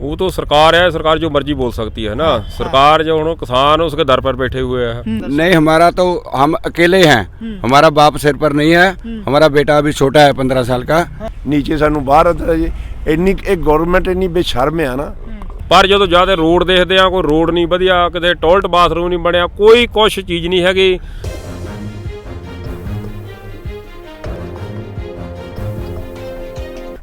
वो तो सरकार है, सरकार जो मर्जी बोल सकती है ना। सरकार जो उन्होंने किसान उसके दर पर बैठे हुए हैं। नहीं, हमारा तो हम अकेले हैं, हमारा बाप सिर पर नहीं है, हमारा बेटा अभी छोटा है 15 साल का। नीचे सानू बाहर इन्नी एक गवर्नमेंट इन्नी बेशर्म है ना। पर जो ज्यादा रोड देखते हैं, कोई रोड नहीं बढ़िया, कितने टॉयलेट बाथरूम नहीं बनया, कोई कुछ चीज नहीं हैगी।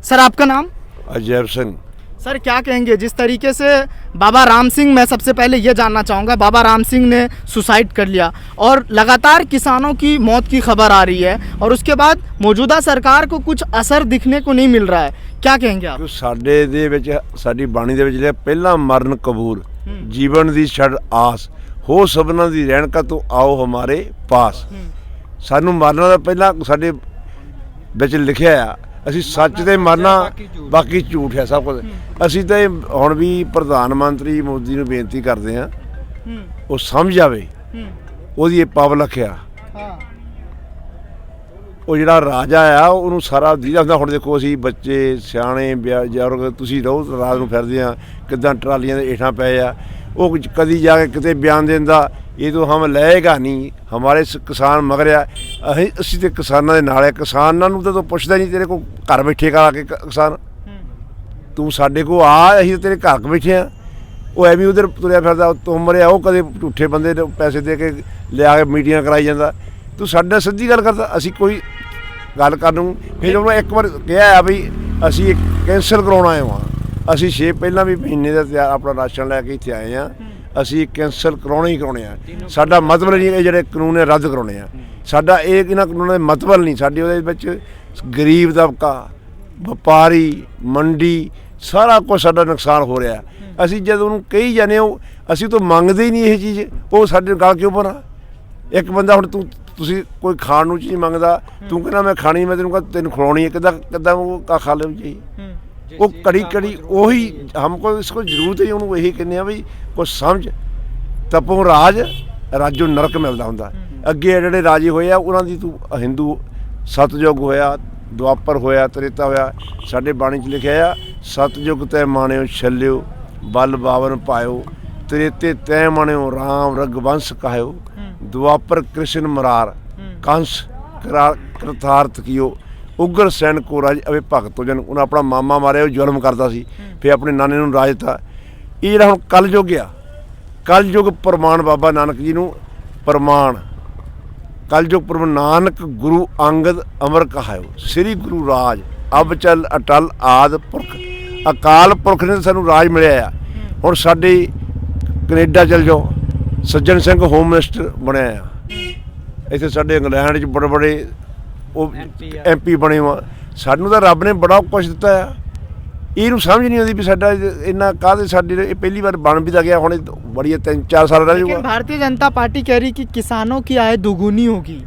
सर आपका नाम? अजैब सिंह। सर क्या कहेंगे जिस तरीके से बाबा राम सिंह, मैं सबसे पहले ये जानना चाहूँगा, बाबा राम सिंह ने सुसाइड कर लिया और लगातार किसानों की मौत की खबर आ रही है और उसके बाद मौजूदा सरकार को कुछ असर दिखने को नहीं मिल रहा है, क्या कहेंगे आप? ਸਾਡੇ ਦੇ ਵਿੱਚ ਸਾਡੀ ਬਾਣੀ ਦੇ ਵਿੱਚ ਲਿਆ ਪਹਿਲਾ ਮਰਨ ਕਬੂਲ ਜੀਵਨ ਦੀ ਛੜ ਆਸ ਹੋ ਸਭਨਾਂ ਦੀ ਰਹਿਣਕਾ ਤੋਂ ਆਓ ਹਮਾਰੇ ਪਾਸ। ਸਾਨੂੰ ਮਰਨਾ ਦਾ ਪਹਿਲਾਂ ਸਾਡੇ ਵਿੱਚ ਲਿਖਿਆ ਆ, ਅਸੀਂ ਸੱਚ ਤੇ ਮਰਨਾ, ਬਾਕੀ ਝੂਠ ਹੈ ਸਭ ਕੁਝ। ਅਸੀਂ ਤਾਂ ਹੁਣ ਵੀ ਪ੍ਰਧਾਨ ਮੰਤਰੀ ਮੋਦੀ ਨੂੰ ਬੇਨਤੀ ਕਰਦੇ ਹਾਂ ਉਹ ਸਮਝ ਆਵੇ, ਉਹਦੀ ਇਹ ਪਬਲਿਕ ਆ, ਉਹ ਜਿਹੜਾ ਰਾਜਾ ਆ ਉਹਨੂੰ ਸਾਰਾ ਦੀਦਾ ਹੁੰਦਾ। ਹੁਣ ਦੇਖੋ ਅਸੀਂ ਬੱਚੇ ਸਿਆਣੇ ਬਜ਼ੁਰਗ ਤੁਸੀਂ ਰਹੋ ਰਾਤ ਨੂੰ ਫਿਰਦੇ ਆ, ਕਿੱਦਾਂ ਟਰਾਲੀਆਂ ਦੇ ਹੇਠਾਂ ਪਏ ਆ। ਉਹ ਕਦੀ ਜਾ ਕੇ ਕਿਤੇ ਬਿਆਨ ਦਿੰਦਾ ਇਹ ਤੋਂ ਹਮ ਲਏਗਾ ਨਹੀਂ, ਹਮਾਰੇ ਕਿਸਾਨ ਮਗਰ ਆ। ਅਸੀਂ ਤੇ ਕਿਸਾਨਾਂ ਦੇ ਨਾਲ ਆ, ਕਿਸਾਨਾਂ ਨੂੰ ਤਾਂ ਤੂੰ ਪੁੱਛਦਾ ਨਹੀਂ, ਤੇਰੇ ਕੋਲ ਘਰ ਬੈਠੇ ਕਾ ਕੇ ਕਿਸਾਨ ਤੂੰ ਸਾਡੇ ਕੋਲ ਆ, ਅਸੀਂ ਤੇਰੇ ਘਰ ਬੈਠੇ ਆ। ਉਹ ਐਵੇਂ ਉਧਰ ਤੁਰਿਆ ਫਿਰਦਾ ਤੁਮਰਿਆ, ਉਹ ਕਦੇ ਝੂਠੇ ਬੰਦੇ ਪੈਸੇ ਦੇ ਕੇ ਲਿਆ ਕੇ ਮੀਟਿੰਗਾਂ ਕਰਾਈ ਜਾਂਦਾ। ਤੂੰ ਸਾਡੇ ਨਾਲ ਸਿੱਧੀ ਗੱਲ ਕਰਦਾ, ਅਸੀਂ ਕੋਈ ਗੱਲ ਕਰਨ ਨੂੰ ਫਿਰ ਉਹਨੂੰ ਇੱਕ ਵਾਰ ਕਿਹਾ ਵੀ ਅਸੀਂ ਕੈਂਸਲ ਕਰਾਉਣਾ ਹੈ। ਅਸੀਂ 6 ਪਹਿਲਾਂ ਵੀ ਮਹੀਨੇ ਦਾ ਤਿਆਰ ਆਪਣਾ ਰਾਸ਼ਨ ਲੈ ਕੇ ਇੱਥੇ ਆਏ ਹਾਂ, ਅਸੀਂ ਕੈਂਸਲ ਕਰਾਉਣੇ ਹੀ ਕਰਾਉਣੇ ਆ। ਸਾਡਾ ਮਤਲਬ ਨਹੀਂ ਇਹ ਜਿਹੜੇ ਕਾਨੂੰਨ ਰੱਦ ਕਰਾਉਣੇ ਆ, ਸਾਡਾ ਇਹ ਇਹਨਾਂ ਕਾਨੂੰਨਾਂ ਦਾ ਮਤਲਬ ਨਹੀਂ। ਸਾਡੇ ਉਹਦੇ ਵਿੱਚ ਗਰੀਬ ਤਬਕਾ, ਵਪਾਰੀ, ਮੰਡੀ, ਸਾਰਾ ਕੁਝ ਸਾਡਾ ਨੁਕਸਾਨ ਹੋ ਰਿਹਾ। ਅਸੀਂ ਜਦ ਉਹਨੂੰ ਕਹੀ ਜਾਂਦੇ ਉਹ ਅਸੀਂ ਤਾਂ ਮੰਗਦੇ ਹੀ ਨਹੀਂ ਇਹ ਚੀਜ਼, ਉਹ ਸਾਡੇ ਗਲ ਕਿਉਂ ਭਰਾ। ਇੱਕ ਬੰਦਾ ਹੁਣ ਤੁਸੀਂ ਕੋਈ ਖਾਣ ਨੂੰ ਚੀਜ਼ ਮੰਗਦਾ, ਤੂੰ ਕਹਿੰਦਾ ਮੈਂ ਖਾਣੀ, ਮੈਂ ਤੈਨੂੰ ਕਹਿੰਦਾ ਤੈਨੂੰ ਖਿਲਾਉਣੀ ਹੈ, ਕਿੱਦਾਂ ਉਹ ਖਾ ਲੈ ਜੀ। ਉਹ ਕੜੀ ਉਹੀ ਹਮਕੋ ਇਸਕੋ ਜ਼ਰੂਰਤ ਹੈ, ਉਹਨੂੰ ਇਹੀ ਕਹਿੰਦੇ ਆ ਵੀ ਕੁਛ ਸਮਝ। ਤਪੋਂ ਰਾਜੋ ਨਰਕ ਮਿਲਦਾ ਹੁੰਦਾ। ਅੱਗੇ ਜਿਹੜੇ ਰਾਜੇ ਹੋਏ ਆ ਉਹਨਾਂ ਦੀ ਤੂੰ ਹਿੰਦੂ ਸਤਯੁਗ ਹੋਇਆ, ਦੁਆਪਰ ਹੋਇਆ, ਤ੍ਰੇਤਾ ਹੋਇਆ। ਸਾਡੇ ਬਾਣੀ 'ਚ ਲਿਖਿਆ ਆ ਸਤਯੁਗ ਤੈ ਮਾਣਿਓ ਛੱਲਿਓ, ਬਲ ਬਾਵਨ ਪਾਇਓ, ਤ੍ਰੇਤੇ ਤੈ ਮਾਣਿਓ ਰਾਮ ਰਗਵੰਸ਼ ਕਹਾਇਓ, ਦੁਆਪਰ ਕ੍ਰਿਸ਼ਨ ਮਰਾਰ ਕੰਸ ਕਰਤਾਰਥ ਕੀਓ, ਉਗਰ ਸੈਨ ਕੋ ਰਾਜ ਅਵੇ ਭਗਤੋ ਜਨ। ਉਹਨੇ ਆਪਣਾ ਮਾਮਾ ਮਾਰਿਆ, ਉਹ ਜ਼ੁਲਮ ਕਰਦਾ ਸੀ, ਫਿਰ ਆਪਣੇ ਨਾਨੇ ਨੂੰ ਰਾਜ ਦਿੱਤਾ। ਇਹ ਜਿਹੜਾ ਹੁਣ ਕਲਯੁੱਗ ਆ, ਕਲਯੁੱਗ ਪ੍ਰਮਾਣ ਬਾਬਾ ਨਾਨਕ ਜੀ ਨੂੰ ਪ੍ਰਮਾਣ, ਕਲਯੁੱਗ ਪ੍ਰਮਾਣ ਨਾਨਕ ਗੁਰੂ ਅੰਗਦ ਅਮਰ ਕਹਾਇਓ, ਸ੍ਰੀ ਗੁਰੂ ਰਾਜ ਅਬ ਚਲ ਅਟਲ ਆਦ ਪੁਰਖ। ਅਕਾਲ ਪੁਰਖ ਨੇ ਸਾਨੂੰ ਰਾਜ ਮਿਲਿਆ ਆ। ਹੁਣ ਸਾਡੇ ਕੈਨੇਡਾ ਚਲ ਜਾਓ, ਸੱਜਣ ਸਿੰਘ ਹੋਮ ਮਿਨਿਸਟਰ ਬਣਿਆ ਆ। ਇੱਥੇ ਸਾਡੇ ਇੰਗਲੈਂਡ 'ਚ ਬੜੇ ਬੜੇ ਉਹ MP ਬਣੇ ਵਾ। ਸਾਨੂੰ ਤਾਂ ਰੱਬ ਨੇ ਬੜਾ ਕੁਛ ਦਿੱਤਾ ਆ, ਇਹਨੂੰ ਸਮਝ नहीं आती भी साडा इन्ना काहदे साडी ये पहली बार बन भी गया हुण बड़ी 3-4 साल रह जाऊगा। भारतीय जनता पार्टी कह रही कि किसानों की आय दुगुनी होगी।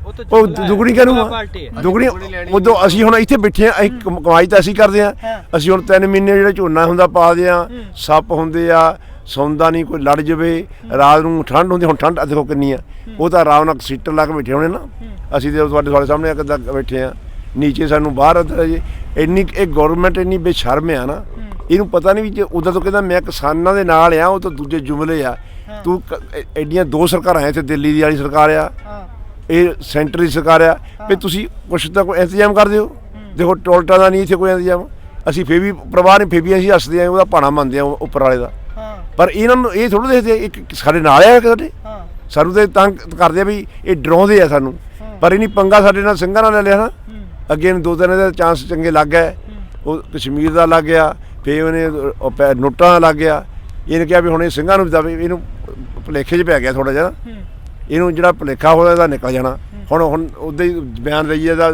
ਉਹ ਦੁਗਣੀ ਕਹਨੂੰ ਦੁਗਣੀ ਉਦੋਂ ਅਸੀਂ ਹੁਣ ਇੱਥੇ ਬੈਠੇ ਆ, ਅਸੀਂ ਕਮਾਈ ਤਾਂ ਅਸੀਂ ਕਰਦੇ ਆ। ਅਸੀਂ ਹੁਣ 3 ਮਹੀਨੇ ਜਿਹੜਾ ਝੋਨਾ ਹੁੰਦਾ ਪਾਦੇ ਆ, ਸੱਪ ਹੁੰਦੇ ਆ, ਸੌਂਦਾ ਨਹੀਂ, ਕੋਈ ਲੜ ਜਾਵੇ, ਰਾਤ ਨੂੰ ਠੰਡ ਹੁੰਦੀ। ਹੁਣ ਠੰਡ ਦੇਖੋ ਕਿੰਨੀ ਆ, ਉਹ ਤਾਂ ਆਰਾਮ ਨਾਲ ਸੀਟਰ ਲਾ ਕੇ ਬੈਠੇ ਹੋਣੇ ਨਾ। ਅਸੀਂ ਤੇ ਤੁਹਾਡੇ ਸਾਹਮਣੇ ਕਿੱਦਾਂ ਬੈਠੇ ਆ, ਨੀਚੇ ਸਾਨੂੰ ਬਾਹਰ ਅੰਦਰ ਜੇ ਇੰਨੀ ਇਹ ਗੌਰਮੈਂਟ ਇੰਨੀ ਬੇਸ਼ਰਮ ਆ ਨਾ, ਇਹਨੂੰ ਪਤਾ ਨਹੀਂ ਵੀ ਜੇ ਉਦੋਂ ਤੋਂ ਕਹਿੰਦਾ ਮੈਂ ਕਿਸਾਨਾਂ ਦੇ ਨਾਲ ਆ, ਉਹ ਤਾਂ ਦੂਜੇ ਜੁਮਲੇ ਆ। ਤੂੰ ਐਡੀਆਂ 2 ਸਰਕਾਰਾਂ ਇੱਥੇ, ਦਿੱਲੀ ਦੀ ਵਾਲੀ ਸਰਕਾਰ ਆ, ਇਹ ਸੈਂਟਰ ਦੀ ਸਰਕਾਰ ਆ, ਵੀ ਤੁਸੀਂ ਕੁਛ ਤਾਂ ਕੋਈ ਇੰਤਜ਼ਾਮ ਕਰ ਦਿਓ। ਦੇਖੋ ਟੋਲਟਾਂ ਦਾ ਨਹੀਂ ਇੱਥੇ ਕੋਈ ਇੰਤਜ਼ਾਮ। ਅਸੀਂ ਫਿਰ ਵੀ ਪਰਵਾਹ ਨਹੀਂ, ਫਿਰ ਵੀ ਅਸੀਂ ਹੱਸਦੇ ਆ, ਉਹਦਾ ਭਾਣਾ ਮੰਨਦੇ ਆ ਉੱਪਰ ਵਾਲੇ ਦਾ। ਪਰ ਇਹਨਾਂ ਨੂੰ ਇਹ ਥੋੜ੍ਹਾ ਦੇਖਦੇ ਇੱਕ ਸਾਡੇ ਨਾਲ ਆ, ਸਾਡੇ ਸਾਨੂੰ ਤਾਂ ਤੰਗ ਕਰਦੇ ਆ ਵੀ ਇਹ ਡਰਾਉਂਦੇ ਆ ਸਾਨੂੰ। ਪਰ ਇਹ ਨਹੀਂ ਪੰਗਾ ਸਾਡੇ ਨਾਲ ਸਿੰਘਾਂ ਨਾਲ ਲੈ ਲਿਆ ਨਾ। ਅੱਗੇ ਨੂੰ 2-3 ਦੇ ਚਾਂਸ ਚੰਗੇ ਲੱਗ ਗਏ, ਉਹ ਕਸ਼ਮੀਰ ਦਾ ਲੱਗ ਗਿਆ, ਫਿਰ ਉਹਨੇ ਨੋਟਾਂ ਦਾ ਲੱਗ ਗਿਆ। ਇਹਨੇ ਕਿਹਾ ਵੀ ਹੁਣ ਇਹ ਸਿੰਘਾਂ ਨੂੰ ਵੀ ਇਹਨੂੰ ਭੁਲੇਖੇ 'ਚ ਪੈ ਗਿਆ ਥੋੜ੍ਹਾ ਜਿਹਾ, ਇਹਨੂੰ ਜਿਹੜਾ ਭੁਲੇਖਾ ਹੋਇਆ ਇਹਦਾ ਨਿਕਲ ਜਾਣਾ। ਹੁਣ ਉੱਦਾਂ ਹੀ ਬਿਆਨ ਦਈਏ ਇਹਦਾ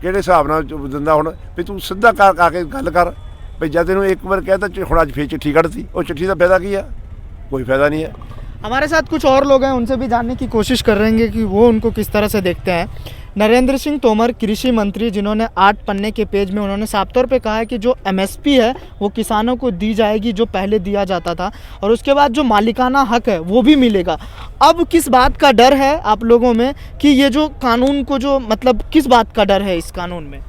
ਕਿਹੜੇ ਹਿਸਾਬ ਨਾਲ ਦਿੰਦਾ ਹੁਣ ਵੀ ਤੂੰ ਸਿੱਧਾ ਆ ਕੇ ਗੱਲ ਕਰ ਵੀ ਜਦ ਤੈਨੂੰ ਇੱਕ ਵਾਰ ਕਹਿ ਤਾ ਹੁਣ ਅੱਜ ਫਿਰ चिट्ठी ਕੱਢਤੀ, ਉਹ चिट्ठी ਦਾ फायदा ਕੀ है? कोई फायदा नहीं है। हमारे साथ कुछ और लोग हैं, उनसे भी जानने की कोशिश कर रहे हैं कि वो उनको किस तरह से देखते हैं। नरेंद्र सिंह तोमर कृषि मंत्री, जिन्होंने 8 पन्ने के पेज में उन्होंने साफ तौर पे कहा है कि जो MSP है वो किसानों को दी जाएगी जो पहले दिया जाता था, और उसके बाद जो मालिकाना हक है वो भी मिलेगा। अब किस बात का डर है आप लोगों में कि ये जो कानून को जो मतलब किस बात का डर है इस कानून में?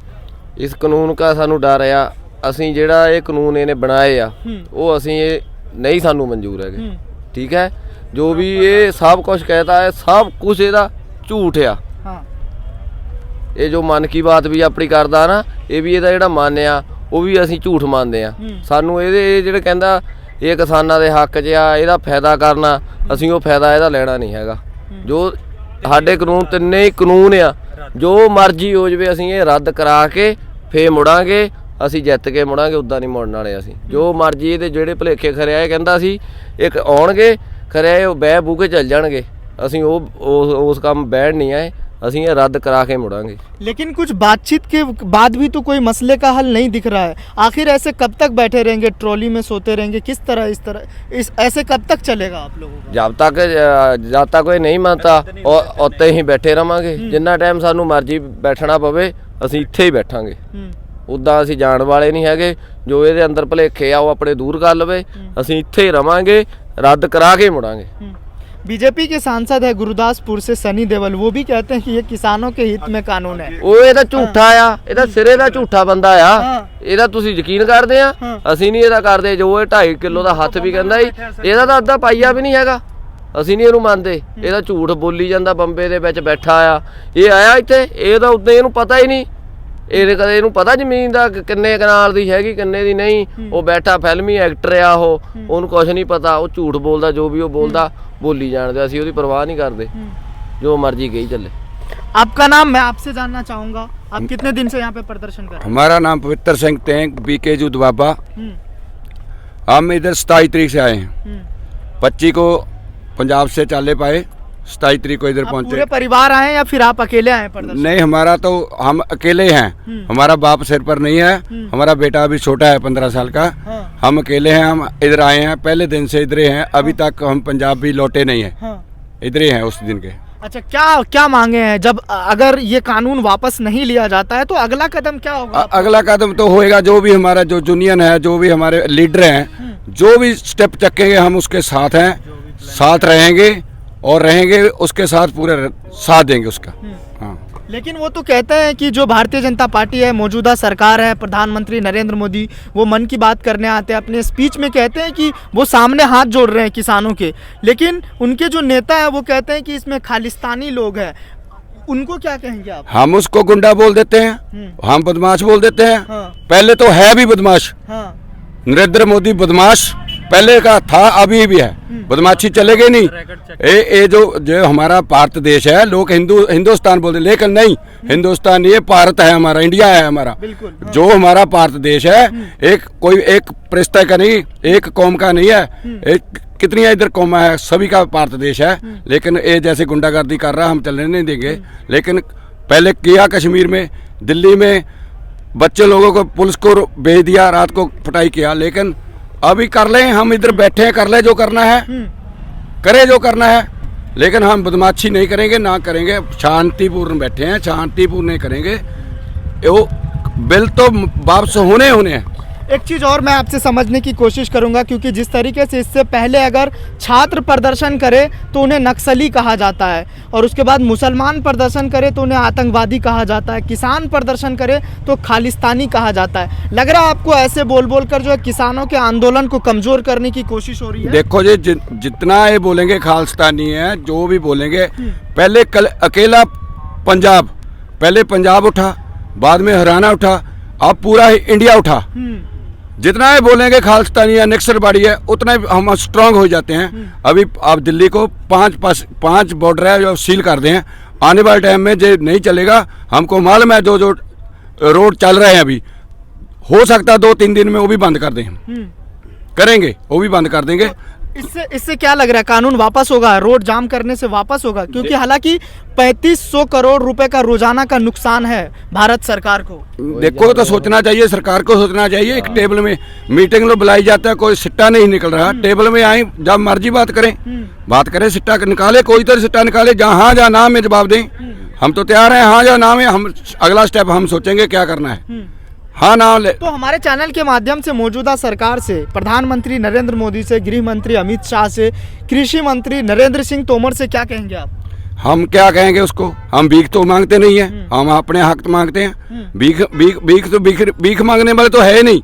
इस कानून का सानू डर है ਅਸੀਂ ਜਿਹੜਾ ਇਹ ਕਾਨੂੰਨ ਇਹਨੇ ਬਣਾਏ ਆ ਉਹ ਅਸੀਂ ਇਹ ਨਹੀਂ ਸਾਨੂੰ ਮਨਜ਼ੂਰ ਹੈਗੇ। ਠੀਕ ਹੈ, ਜੋ ਵੀ ਇਹ ਸਭ ਕੁਝ कहता है सब कुछ ਇਹਦਾ ਝੂਠ ਆ। ਇਹ ਜੋ ਮਨ ਕੀ ਬਾਤ ਵੀ ਆਪਣੀ ਕਰਦਾ ਨਾ, ਇਹ ਵੀ ਇਹਦਾ ਜਿਹੜਾ ਮਨ ਆ ਉਹ ਵੀ ਅਸੀਂ ਝੂਠ ਮੰਨਦੇ ਆ। ਸਾਨੂੰ ਇਹਦੇ ਜਿਹੜੇ ਕਹਿੰਦਾ ਇਹ ਕਿਸਾਨਾਂ ਦੇ ਹੱਕ 'ਚ ਆ, ਇਹਦਾ ਫਾਇਦਾ ਕਰਨਾ, ਅਸੀਂ ਉਹ ਫਾਇਦਾ ਇਹਦਾ ਲੈਣਾ ਨਹੀਂ ਹੈਗਾ। ਜੋ ਸਾਡੇ ਕਾਨੂੰਨ ਤਿੰਨੇ ਹੀ ਕਾਨੂੰਨ ਆ, ਜੋ ਮਰਜ਼ੀ ਹੋ ਜਾਵੇ ਅਸੀਂ ਇਹ ਰੱਦ ਕਰਾ ਕੇ ਫੇਰ ਮੁੜਾਂਗੇ, ਅਸੀਂ ਜਿੱਤ ਕੇ ਮੁੜਾਂਗੇ, ਉੱਦਾਂ ਨਹੀਂ ਮੁੜਨ ਵਾਲੇ ਅਸੀਂ। ਜੋ ਮਰਜ਼ੀ ਇਹਦੇ ਜਿਹੜੇ ਭੁਲੇਖੇ ਖਰਿਆ ਇਹ ਕਹਿੰਦਾ ਸੀ ਇੱਕ ਆਉਣਗੇ ਖਰਿਆ ਉਹ ਬਹਿ ਬੂ ਕੇ ਚੱਲ ਜਾਣਗੇ, ਅਸੀਂ ਉਸ ਕੰਮ ਬਹਿਣ ਨਹੀਂ ਆਏ, ਅਸੀਂ ये रद्द करा के मुड़ांगे। लेकिन कुछ बातचीत के बाद भी तो कोई मसले का हल नहीं दिख रहा है। आखिर ऐसे कब तक बैठे रहेंगे, ट्रॉली में सोते रहेंगे, किस तरह ऐसे कब तक चलेगा आप लोगों को? जब तक कोई नहीं मानता उत्ते ही बैठे रहांगे। जिन्ना टाइम सानू मर्जी बैठना पवे ਅਸੀਂ ਇੱਥੇ ਹੀ ਬੈਠਾਂਗੇ। ਉੱਦਾਂ ਅਸੀਂ ਜਾਣ ਵਾਲੇ ਨਹੀਂ ਹੈਗੇ। ਜੋ ਇਹਦੇ ਅੰਦਰ ਭੁਲੇਖੇ ਆ ਉਹ ਆਪਣੇ ਦੂਰ ਕਰ ਲਵੇ, ਅਸੀਂ ਇੱਥੇ ਹੀ ਰਵਾਂਗੇ, ਰੱਦ ਕਰਾ ਕੇ ਮੁੜਾਂਗੇ। बीजेपी के सांसद है गुरदासपुर से सनी देवल, वो भी कहते हैं कि ये किसानों के हित में कानून है। ਉਹ ਇਹਦਾ ਝੂਠਾ ਆ, ਇਹਦਾ ਸਿਰੇ ਦਾ ਝੂਠਾ ਬੰਦਾ ਆ। ਇਹਦਾ ਤੁਸੀਂ ਯਕੀਨ ਕਰਦੇ ਆ? ਅਸੀਂ ਨਹੀਂ ਇਹਦਾ ਕਰਦੇ। ਜੋ ਇਹ 2.5 ਕਿਲੋ ਦਾ ਹੱਥ ਵੀ ਕਹਿੰਦਾ ਸੀ, ਇਹਦਾ ਤਾਂ ਅੱਧਾ ਪਾਈਆ ਵੀ ਨਹੀਂ ਹੈਗਾ। ਅਸੀਂ ਨਹੀਂ ਇਹਨੂੰ ਮੰਨਦੇ। ਇਹਦਾ ਝੂਠ ਬੋਲੀ ਜਾਂਦਾ, ਬੰਬੇ ਦੇ ਵਿੱਚ ਬੈਠਾ ਆ। ਇਹ ਆਇਆ ਇੱਥੇ, ਇਹਦਾ ਉੱਤੇ ਇਹਨੂੰ ਪਤਾ ਹੀ ਨਹੀਂ। ਇਹਦੇ ਕਦੇ ਇਹਨੂੰ ਪਤਾ ਜ਼ਮੀਨ ਦਾ ਕਿੰਨੇ ਕਨਾਲ ਦੀ ਹੈਗੀ ਕਿੰਨੇ ਦੀ ਨਹੀਂ। ਉਹ ਬੈਠਾ ਫਿਲਮੀ ਐਕਟਰ ਆ, ਉਹਨੂੰ ਕੁਝ ਨਹੀਂ ਪਤਾ। ਉਹ ਝੂਠ ਬੋਲਦਾ, ਜੋ ਵੀ ਉਹ ਬੋਲਦਾ बोली जाने, ਅਸੀਂ ਉਹਦੀ परवाह नहीं करते, जो मर्जी कही चले। आपका नाम मैं आपसे जानना चाहूँगा, आप कितने दिन से यहाँ पे प्रदर्शन कर रहे हैं? हमारा नाम पवित्र सिंह टेंक बीके दुबाबा। हम इधर 27 तारीख से आए हैं। 25 को पंजाब से चाले पाए, 27 तारीख को इधर पहुँचे। पूरे परिवार आए या फिर आप अकेले आए प्रदर्शन? नहीं, हमारा तो हम अकेले हैं। हमारा बाप सिर पर नहीं है, हमारा बेटा अभी छोटा है 15 साल का। हम अकेले हैं, हम इधर आए हैं, पहले दिन से इधर ही हैं। अभी तक हम पंजाब भी लौटे नहीं हैं, इधर ही हैं उस दिन के। अच्छा, क्या मांगे हैं? जब अगर ये कानून वापस नहीं लिया जाता है तो अगला कदम क्या होगा? अगला कदम तो होएगा, जो भी हमारा जो यूनियन है, जो भी हमारे लीडर हैं, जो भी स्टेप चकेंगे हम उसके साथ हैं, साथ रहेंगे और रहेंगे उसके साथ, पूरे साथ देंगे उसका। हाँ, लेकिन वो तो कहते हैं कि जो भारतीय जनता पार्टी है, मौजूदा सरकार है, प्रधानमंत्री नरेंद्र मोदी, वो मन की बात करने आते हैं, अपने स्पीच में कहते हैं कि वो सामने हाथ जोड़ रहे हैं किसानों के। लेकिन उनके जो नेता है वो कहते हैं कि इसमें खालिस्तानी लोग हैं। उनको क्या कहेंगे आप? हम उसको गुंडा बोल देते हैं, हम बदमाश बोल देते हैं। पहले तो है भी बदमाश। नरेंद्र मोदी बदमाश पहले का था, अभी भी है। बदमाशी चलेगी नहीं। ये जो हमारा भारत देश है, लोग हिंदुस्तान बोलते, लेकिन नहीं, हिंदुस्तान ये भारत है हमारा, इंडिया है हमारा। जो हमारा भारत देश है, एक परिस्था का नहीं, एक कौम का नहीं है। कितनी इधर कौमा है, सभी का भारत देश है। लेकिन ये जैसे गुंडागर्दी कर रहा, हम चलने नहीं देंगे। लेकिन पहले किया कश्मीर में, दिल्ली में बच्चे लोगों को पुलिस को भेज दिया, रात को पिटाई किया। लेकिन अभी कर लें, हम इधर बैठे हैं, कर ले जो करना है, करे जो करना है। लेकिन हम बदमाशी नहीं करेंगे, ना करेंगे, शांतिपूर्ण बैठे हैं, शांतिपूर्ण नहीं करेंगे। वो बिल तो वापस होने हैं। एक चीज़ और मैं आपसे समझने की कोशिश करूंगा, क्योंकि जिस तरीके से इससे पहले अगर छात्र प्रदर्शन करे तो उन्हें नक्सली कहा जाता है, और उसके बाद मुसलमान प्रदर्शन करे तो उन्हें आतंकवादी कहा जाता है, किसान प्रदर्शन करे तो खालिस्तानी कहा जाता है। लग रहा है आपको ऐसे बोल बोल कर जो है किसानों के आंदोलन को कमज़ोर करने की कोशिश हो रही है? देखो जी, जितना ये बोलेंगे खालिस्तानी है, जो भी बोलेंगे, पहले अकेला पंजाब, पहले पंजाब उठा, बाद में हरियाणा उठा, अब पूरा इंडिया उठा। जितना ये बोलेंगे खालिस्तानी है, नक्सलवादी है, उतना हम स्ट्रांग हो जाते हैं। अभी आप दिल्ली को 5 बॉर्डर है जो सील कर दें। आने वाले टाइम में जो नहीं चलेगा, हमको मालूम है, जो रोड चल रहे हैं अभी, हो सकता है 2-3 दिन में वो भी बंद कर दें। करेंगे, वो भी बंद कर देंगे। इससे क्या लग रहा है, कानून वापस होगा? रोड जाम करने से वापस होगा? क्योंकि हालांकि 3500 करोड़ रुपए का रोजाना का नुकसान है भारत सरकार को। देखो, तो सोचना चाहिए, सरकार को सोचना चाहिए। एक टेबल में मीटिंग में बुलाई जाता है, कोई सिट्टा नहीं निकल रहा। टेबल में आए, जब मर्जी बात करें, सिट्टा निकाले, कोई तो सिट्टा निकाले। जहाँ ना में जवाब दें, हम तो तैयार हैं। हाँ जहाँ नाम है, हम अगला स्टेप हम सोचेंगे क्या करना है। हाँ ना ले। तो हमारे चैनल के माध्यम से मौजूदा सरकार से, प्रधानमंत्री नरेंद्र मोदी से, गृह मंत्री अमित शाह से, कृषि मंत्री नरेंद्र सिंह तोमर से क्या कहेंगे आप? हम क्या कहेंगे उसको? हम भीख तो मांगते नहीं है, हम अपने हक मांगते हैं। भीख भीख भीख तो भीख मांगने वाले तो है ही नहीं।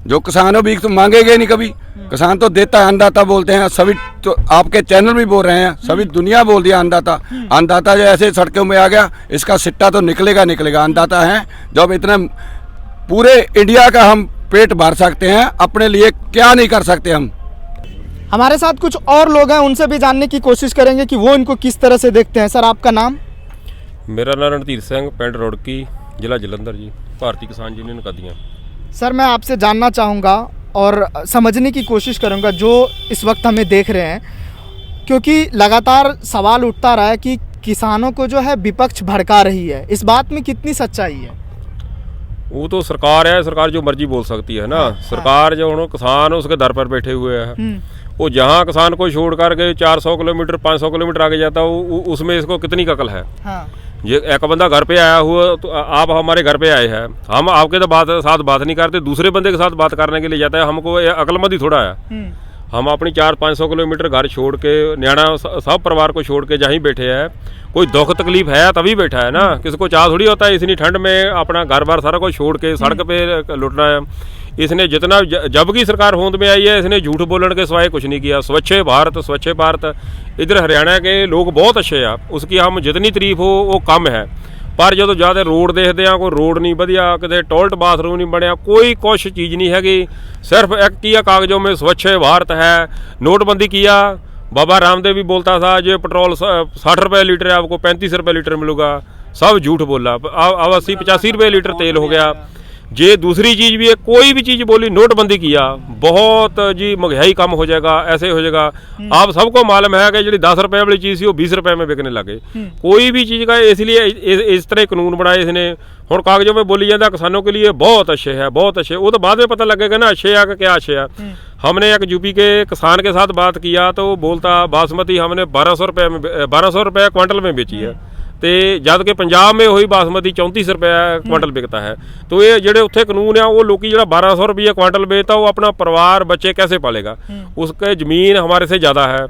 जो किसान हो भीख तो मांगेंगे नहीं कभी। किसान तो देता है, अन्नदाता बोलते हैं सभी। तो आपके चैनल भी बोल रहे हैं, सभी दुनिया बोल दिया अन्नदाता। अन्नदाता जो ऐसे सड़कों में आ गया, इसका सिट्टा तो निकलेगा निकलेगा। अन्नदाता है जब इतने पूरे इंडिया का हम पेट भर सकते हैं, अपने लिए क्या नहीं कर सकते हम। हमारे साथ कुछ और लोग हैं, उनसे भी जानने की कोशिश करेंगे कि वो इनको किस तरह से देखते हैं। सर, आपका नाम? ਮੇਰਾ ਨਾਮ ਰਣਧੀਰ ਸਿੰਘ, ਪਿੰਡ ਰੁੜਕੀ, ਜ਼ਿਲ੍ਹਾ ਜਲੰਧਰ ਜੀ, ਭਾਰਤੀ ਕਿਸਾਨ ਯੂਨੀਅਨ ਕਾਦੀਆਂ। सर, मैं आपसे जानना चाहूँगा और समझने की कोशिश करूँगा जो इस वक्त हमें देख रहे हैं, क्योंकि लगातार सवाल उठता रहा है कि किसानों को जो है विपक्ष भड़का रही है। इस बात में कितनी सच्चाई है? वो तो सरकार है, सरकार जो मर्जी बोल सकती है ना। सरकार जो उन्होंने किसान उसके दर पर बैठे हुए हैं। वो जहाँ किसान को छोड़ करके 400 किलोमीटर 500 किलोमीटर आगे जाता है, उसमें इसको कितनी अकल है। हाँ। ये एक बंदा घर पे आया हुआ, तो आप हमारे घर पे आए हैं, हम आपके तो साथ बात नहीं करते, दूसरे बंदे के साथ बात करने के लिए जाता है। हमको अक्लमंद ही थोड़ा है। हम अपनी 400-500 किलोमीटर घर छोड़ के, न्याणा सब परिवार को छोड़ के जहीं बैठे हैं। कोई दुख तकलीफ है तभी बैठा है ना। किसी को चाह थोड़ी होता है इतनी ठंड में अपना घर बार सारा कुछ छोड़ के सड़क पे लुटना है। इसने जितना जब की सरकार होंद में आई है, इसने झूठ बोलने के सिवाय कुछ नहीं किया। स्वच्छ भारत इधर हरियाणा के लोग बहुत अच्छे हैं, उसकी हम जितनी तारीफ हो वो कम है। पर जो ज़्यादा रोड देखते हैं, कोई रोड नहीं बढ़िया, कितने टॉयलेट बाथरूम नहीं बनया, कोई कुछ चीज़ नहीं हैगी। सिर्फ एक किया कागजों में स्वच्छ भारत है, नोटबंदी किया। बाबा रामदेव भी बोलता था जो पेट्रोल 60 रुपये लीटर है, आपको 35 रुपये लीटर मिलेगा। सब झूठ बोला। अब 80-85 रुपये लीटर तेल हो गया। ये दूसरी चीज़ भी है, कोई भी चीज़ बोली, नोटबंदी किया, बहुत जी महंगाई कम हो जाएगा, ऐसे हो जाएगा। आप सबको मालूम है कि जी 10 रुपये वाली चीज़ थी वो 20 रुपये में बिकने लगे। कोई भी चीज़ का इसलिए इस तरह कानून बनाए इसने। और कागजों में बोली जाता किसानों के लिए बहुत अच्छे है, बहुत अच्छे। वो तो बाद में पता लगेगा ना अच्छे है कि क्या अच्छे है। हमने एक यूपी के किसान के साथ बात किया तो वो बोलता बासमती हमने 1200 रुपये क्वांटल में बेची है, तो जद कि पंजाब में वही बासमती 34 रुपये क्वांटल बिकता है। तो ये ਜਿਹੜੇ ਉੱਥੇ ਕਾਨੂੰਨ ਆ वो लोग ਜਿਹੜਾ 1200 रुपये क्वांटल बेचता वो अपना परिवार बच्चे कैसे पालेगा। उसके ज़मीन हमारे से ज़्यादा है।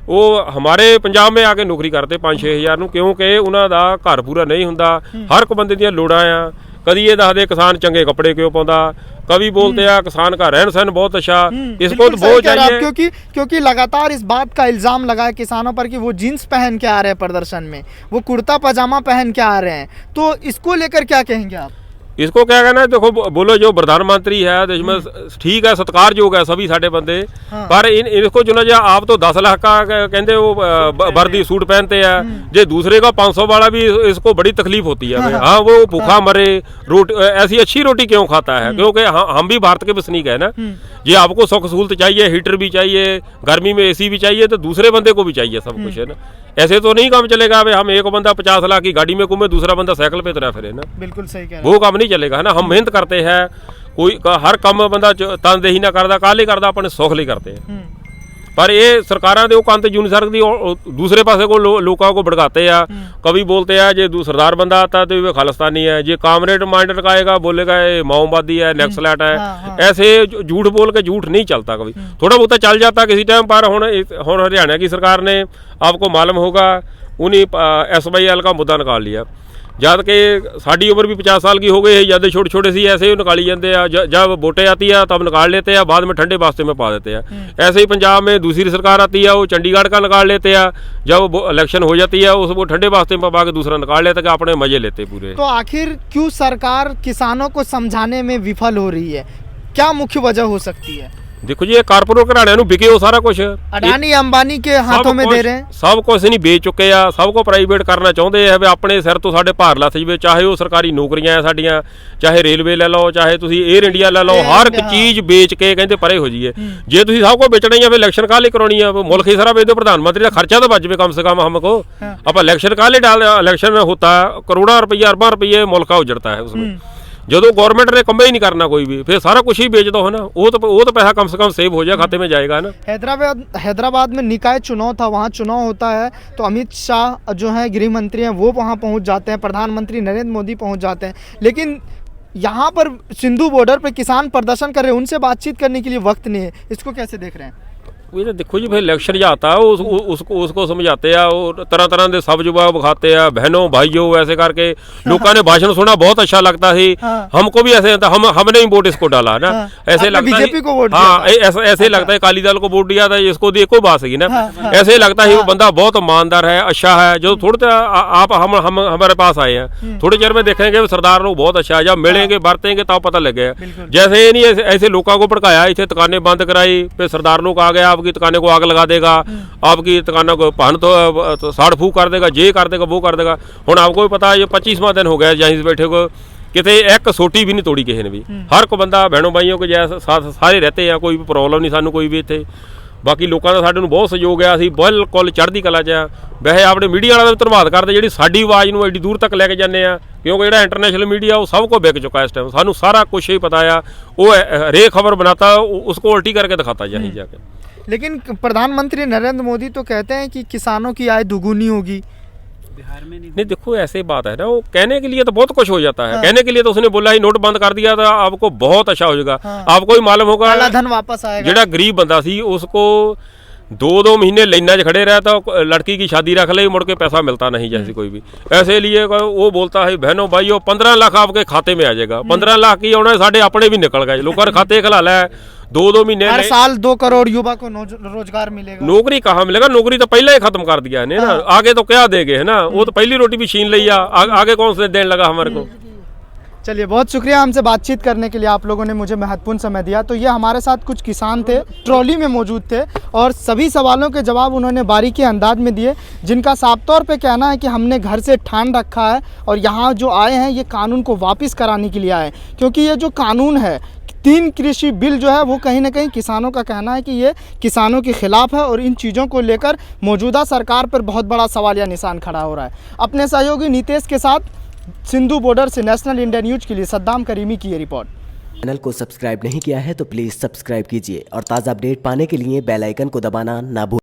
वो हमारे पंजाब में आके नौकरी करते 5-6 हज़ार ਨੂੰ, क्योंकि ਉਹਨਾਂ ਦਾ ਘਰ ਪੂਰਾ ਨਹੀਂ ਹੁੰਦਾ। हर एक बंदे ਦੀਆਂ ਲੋੜਾਂ ਆ। कभी ये दसदे किसान चंगे कपड़े क्यों पाਉਂਦਾ, कभी बोलते हैं किसान का रहन सहन बहुत अच्छा। इसको तो बहुत चाहिए, क्योंकि लगातार इस बात का इल्जाम लगा है किसानों पर कि वो जीन्स पहन के आ रहे हैं प्रदर्शन में, वो कुर्ता पजामा पहन के आ रहे हैं। तो इसको लेकर क्या कहेंगे आप? इसको क्या कहना है? देखो बोलो जो प्रधानमंत्री है देश में ठीक है, सत्कारयोग है सभी साढ़े बंदे। पर इनको जो ना आप तो 10 लाख का कहते वो वर्दी सूट पहनते हैं, जो दूसरे का 500 वाला भी इसको बड़ी तकलीफ होती है। हाँ, वो भूखा मरे, रोटी ऐसी अच्छी रोटी क्यों खाता है? क्योंकि हम भी भारत के वसनीक है ना। ये आपको सुख सहूलत चाहिए, हीटर भी चाहिए, गर्मी में AC भी चाहिए, तो दूसरे बंदे को भी चाहिए सब कुछ है ना। ऐसे तो नहीं काम चलेगा। भाई हम एक बंदा 50 लाख की गाड़ी में घूमे, दूसरा बंदा साइकिल पे तुरा फिरे ना। बिल्कुल सही कह रहे हैं। वो काम नहीं चलेगा है ना। हम मेहनत करते हैं, कोई हर काम बंदा तनदेही ना करता, काले करता, अपने सुख लिए करते हैं। पर ये सरकारां दे काम तो जून सकती, दूसरे पासे को लोगों को भड़काते हैं। कभी बोलते हैं जो सरदार बंदा आता है तो ये खालिस्तानी है, ये कामरेड माइंडेड का आएगा बोलेगा ये माओवादी है, नक्सलाइट है। ऐसे झूठ बोल के झूठ नहीं चलता। कभी थोड़ा बहुत चल जाता किसी टाइम पर। हुण हरियाणा की सरकार ने आपको मालूम होगा उन्हीं SYL का मुद्दा निकाल लिया, जब कि साड़ी उम्र भी 50 साल की हो गई है, जब छोटे छोटे सी ऐसे ही निकाली जाते हैं। जब वोटें आती है तब निकाल लेते हैं, बाद में ठंडे वास्ते में पा देते हैं। ऐसे ही पंजाब में दूसरी सरकार आती है, वो चंडीगढ़ का निकाल लेते हैं। जब इलेक्शन हो जाती है वो ठंडे वास्ते में पा के दूसरा निकाल लेते हैं, अपने मजे लेते पूरे। तो आखिर क्यों सरकार किसानों को समझाने में विफल हो रही है? क्या मुख्य वजह हो सकती है? देखो जी, कारपोरेट घराणिਆਂ ਨੂੰ ਵਿਕੇ हो सारा कुछ, अडानी अंबानी के हाथों में दे रहे हैं। सब कुछ नहीं बेच चुके ਆ, सब को प्राइवेट करना चाਹੁੰਦੇ ਆ। ਵੀ ਆਪਣੇ ਸਿਰ ਤੋਂ ਸਾਡੇ ਭਾਰ ਲੱਥ ਜਵੇ, ਚਾਹੇ ਉਹ ਸਰਕਾਰੀ ਨੌਕਰੀਆਂ ਆ ਸਾਡੀਆਂ, ਚਾਹੇ ਰੇਲਵੇ ਲੈ ਲਓ, ਚਾਹੇ ਤੁਸੀਂ 에ਅਰ ਇੰਡੀਆ ਲੈ ਲਓ, ਹਰ ਇੱਕ ਚੀਜ਼ ਵੇਚ ਕੇ ਕਹਿੰਦੇ ਪਰੇ ਹੋ ਜਾਈਏ। ਜੇ ਤੁਸੀਂ ਸਭ ਕੁਝ ਵੇਚਣਾ ਹੀ ਆ ਫਿਰ ਇਲੈਕਸ਼ਨ ਕਾਹਲੇ ਕਰਾਉਣੀ ਆ? ਮੁਲਕ ਹੀ ਸਾਰਾ ਵੇਚ ਦਿਓ, ਪ੍ਰਧਾਨ ਮੰਤਰੀ ਦਾ ਖਰਚਾ ਤਾਂ ਬਚ ਜਵੇ कम से कम हमको। अब इलेक्शन काले डाल, इलेक्शन होता है करोड़ों रुपये अरबों रुपये मुल्क का उजड़ता है उसमें। जो गवर्नमेंट ने कम ही नहीं करना कोई भी, फिर सारा कुछ ही बेच दो है ना। वो तो पैसा कम से कम सेव हो जाए, खाते में जाएगा ना। हैदराबाद में निकाय चुनाव था, वहाँ चुनाव होता है तो अमित शाह जो है गृह मंत्री हैं वो वहाँ पहुँच जाते हैं, प्रधानमंत्री नरेंद्र मोदी पहुँच जाते हैं। लेकिन यहाँ पर सिंधु बॉर्डर पर किसान प्रदर्शन कर रहे हैं, उनसे बातचीत करने के लिए वक्त नहीं है। इसको कैसे देख रहे हैं? ਇਹ ਤਾਂ ਦੇਖੋ ਜੀ ਫਿਰ ਇਲੈਕਸ਼ਨ ਜਾता है उसको समझाते हैं और तरह तरह के सब जवाब खाते हैं बहनों भाइयों ऐसे करके लोगों ने भाषण सुना बहुत अच्छा लगता थी। हमको भी ऐसे हमने ही वोट इसको डाला ना ऐसे लगता बीजेपी को वोट हाँ ऐसे लगता है अकाली दल को वोट दिया था इसको दिए कोई बात नहीं ना ऐसे लगता है वो बंदा बहुत ईमानदार है अच्छा है। जो थोड़े आप हम हमारे पास आए हैं थोड़े चेर में देखेंगे सरदार लोग बहुत अच्छा है जब मिलेंगे बरतेंगे तब पता लगेगा। जैसे ये नहीं ऐसे लोगों को भड़काया इतने दुकानें बंद कराई फिर सरदार लोग आ गया आपकी दुकानें को आग लगा देगा आपकी दुकानों को भन तो साड़ फूक कर देगा ये कर देगा वो कर देगा। हुण आपको भी पता है ये 25वां दिन हो गया जहीं से बैठे को कितने एक सोटी भी नहीं तोड़ी किसी ने भी हर को बंदा बहनों भाइयों के जैसे साथ सारे रहते हैं कोई भी प्रॉब्लम नहीं सानू कोई भी इतने बाकी लोगों का साडे नूं बहुत सहयोग है असीं बिल्कुल चढ़दी कला च आ। वैसे अपने मीडिया वालों का धन्नवाद करते जिहड़ी साडी आवाज़ नूं एड्डी दूर तक लैके जाने आ क्योंकि जिहड़ा इंटरनेशनल मीडिया वो सब को बिक चुका है इस टाइम सानू सारा कुछ ही पता है वो हरेक खबर बनाता उसको उल्टी करके दिखाता जाए जाके। लेकिन प्रधानमंत्री नरेंद्र मोदी तो कहते हैं कि किसानों की आय दुगुनी होगी बिहार में नहीं देखो ऐसे बात है ना वो कहने के लिए तो बहुत कुछ हो जाता है कहने के लिए तो उसने बोला ही नोट बंद कर दिया था आपको बहुत अच्छा हो जाएगा। आपको ही मालूम होगा काला धन वापस आएगा जेड़ा गरीब बंदा सी उसको 2-2 महीने लाइना च खड़े रहता लड़की की शादी रख ले मुड़ के पैसा मिलता नहीं जैसे कोई भी ऐसे लिए वो बोलता है बहनों भाइयों 15 लाख आपके खाते में आ जाएगा 15 लाख की होना साढ़े अपने भी निकल गए लोगों के खाते खिला है 2-2 महीने हर साल 2 करोड़ युवा को रोजगार मिलेगा। नौकरी कहाँ मिलेगा नौकरी तो पहले ही खत्म कर दिया है ना आगे तो क्या देंगे है ना वो तो पहली रोटी भी छीन लिया आगे कौन से देने लगा हमारे को। चलिए बहुत शुक्रिया हमसे बातचीत करने के लिए आप लोगों ने मुझे महत्वपूर्ण समय दिया। तो ये हमारे साथ कुछ किसान थे ट्रॉली में मौजूद थे और सभी सवालों के जवाब उन्होंने बारीकी अंदाज में दिए जिनका साफ तौर पे कहना है कि हमने घर से ठान रखा है और यहाँ जो आए हैं ये कानून को वापस कराने के लिए आए क्योंकि ये जो कानून है 3 कृषि बिल जो है वो कहीं ना कहीं किसानों का कहना है कि ये किसानों के खिलाफ है और इन चीज़ों को लेकर मौजूदा सरकार पर बहुत बड़ा सवालिया निशान खड़ा हो रहा है। अपने सहयोगी नितेश के साथ सिंधु बॉर्डर से नेशनल इंडिया न्यूज़ के लिए सद्दाम करीमी की ये रिपोर्ट। चैनल को सब्सक्राइब नहीं किया है तो प्लीज़ सब्सक्राइब कीजिए और ताज़ा अपडेट पाने के लिए बेल आइकन को दबाना ना भूलें।